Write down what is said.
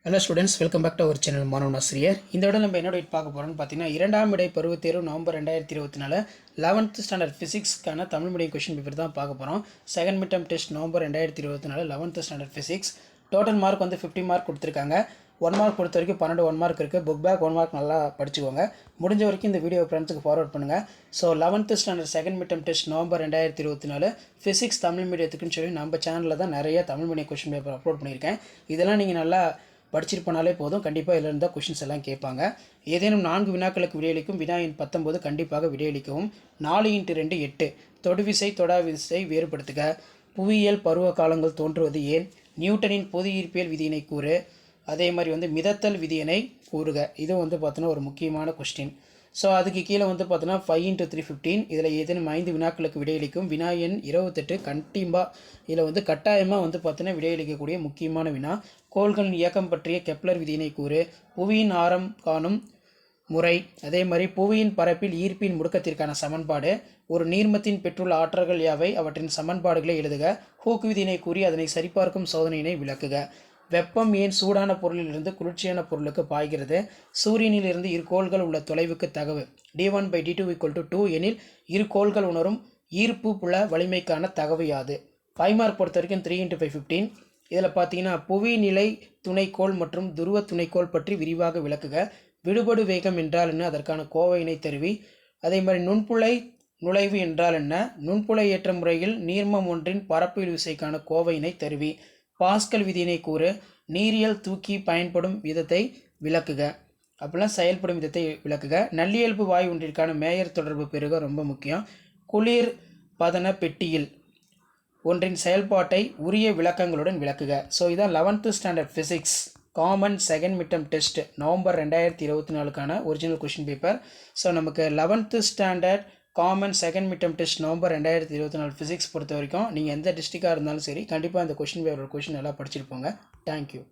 Hello students, welcome back to our channel மாணவன் ஆசிரியர். இந்த விட நம்ம என்ன டேட் பார்க்க போகிறோம்னு பார்த்தீங்கன்னா, இரண்டாம் இடை பருவத் தேர்வு நவம்பர் 2024 11th ஸ்டாண்டர்ட் ஃபிசிக்ஸ்க்கான தமிழ் மீடியம் கொஷின் பேப்பர் தான் பார்க்க போகிறோம். Second mid term test November 2024 11th standard physics. Total mark வந்து 50 மார்க் கொடுத்துருக்காங்க. 1 மார்க் பொறுத்த வரைக்கும் 12 1 மார்க் இருக்குது. புக் பேக் 1 மார்க் நல்லா படிச்சுக்கோங்க. முடிஞ்ச வரைக்கும் இந்த வீடியோ ஃப்ரெண்ட்ஸுக்கு ஃபார்வர்ட் பண்ணுங்கள். So 11th standard second mid term test November 2024 physics Tamil மீடியத்துக்குன்னு சொல்லி நம்ம சேனலில் தான் நிறைய Tamil medium question paper upload பண்ணியிருக்கேன். இதெல்லாம் நீங்கள் நல்லா படிச்சிருப்பனாலே போதும். கண்டிப்பாக இதில் இருந்தால் கொஷின்ஸ் எல்லாம் கேட்பாங்க. ஏதேனும் 4 வினாக்களுக்கு விடையளிக்கும். வினா எண் 19 கண்டிப்பாக விடையளிக்கவும். 4x2 8. தொடுவிசை தொடாவிசை வேறுபடுத்துக. புவியியல் பருவ காலங்கள் தோன்றுவது ஏன்? நியூட்டனின் பொது ஈர்ப்பியல் விதியினை கூறு. அதே மாதிரி வந்து மிதத்தல் விதியினை கூறுக. இது வந்து பார்த்தோன்னா ஒரு முக்கியமான கொஸ்டின். ஸோ அதுக்கு கீழே வந்து பார்த்தோன்னா 5x3 15. இதில் ஏதேனும் 5 வினாக்களுக்கு விடையளிக்கும். வினா எண் 28 கண்டிப்பாக இதில் வந்து கட்டாயமாக வந்து பார்த்தோன்னா விடையளிக்கக்கூடிய முக்கியமான வினா. கோள்களின் இயக்கம் பற்றிய கெப்லர் விதியினை கூறு. புவியின் ஆரம் காணும் முறை. அதே மாதிரி புவியின் பரப்பில் ஈர்ப்பின் முடுக்கத்திற்கான சமன்பாடு. ஒரு நீர்மத்தின் பெற்றுள்ள ஆற்றல்கள் யாவை? அவற்றின் சமன்பாடுகளை எழுதுக. ஹூக் விதியினை கூறி அதனை சரிபார்க்கும் சோதனையினை விளக்குக. வெப்பம் ஏன் சூடான பொருளிலிருந்து குளிர்ச்சியான பொருளுக்கு பாய்கிறது? சூரியனிலிருந்து இரு கோள்கள் உள்ள தொலைவுக்கு தகவு. d1/d2 = 2 எனில் இரு கோள்கள் உணரும் ஈர்ப்பு புல வலிமைக்கான தகவு யாது? 5 மார்க் பொறுத்த வரைக்கும் 3x5 15. இதில் பார்த்தீங்கன்னா புவி நிலை துணைக்கோள் மற்றும் துருவ துணைக்கோள் பற்றி விரிவாக விளக்குக. விடுபடு வேகம் என்றால் என்ன? அதற்கான கோவையினை தருவி. அதே மாதிரி நுண்புலை நுழைவு என்றால் என்ன? நுண்புலை ஏற்ற முறையில் நீர்மம் ஒன்றின் பரப்பு விசைக்கான கோவையினை தருவி. பாஸ்கல் விதியினை கூறு. நீரியல் தூக்கி பயன்படும் விதத்தை விளக்குக. அப்படிலாம் செயல்படும் விதத்தை விளக்குக. நல்லியல்பு வாயு ஒன்றிற்கான மேயர் தொடர்பு பெறுக, ரொம்ப முக்கியம். குளிர் பதன பெட்டியில் ஒன்றின் செயல்பாட்டை உரிய விளக்கங்களுடன் விளக்குக. ஸோ இதான் 11th standard physics common second mid term test November 2024க்கான ஒரிஜினல் கொஷின் பேப்பர். ஸோ நமக்கு 11th standard common second mid term test November 2024 physics பொறுத்த வரைக்கும் நீங்கள் எந்த டிஸ்ட்ரிக்டாக இருந்தாலும் சரி, கண்டிப்பாக அந்த கொஷின் பேப்பரோட கொஷின் நல்லா படிச்சிருப்போங்க. தேங்க்யூ.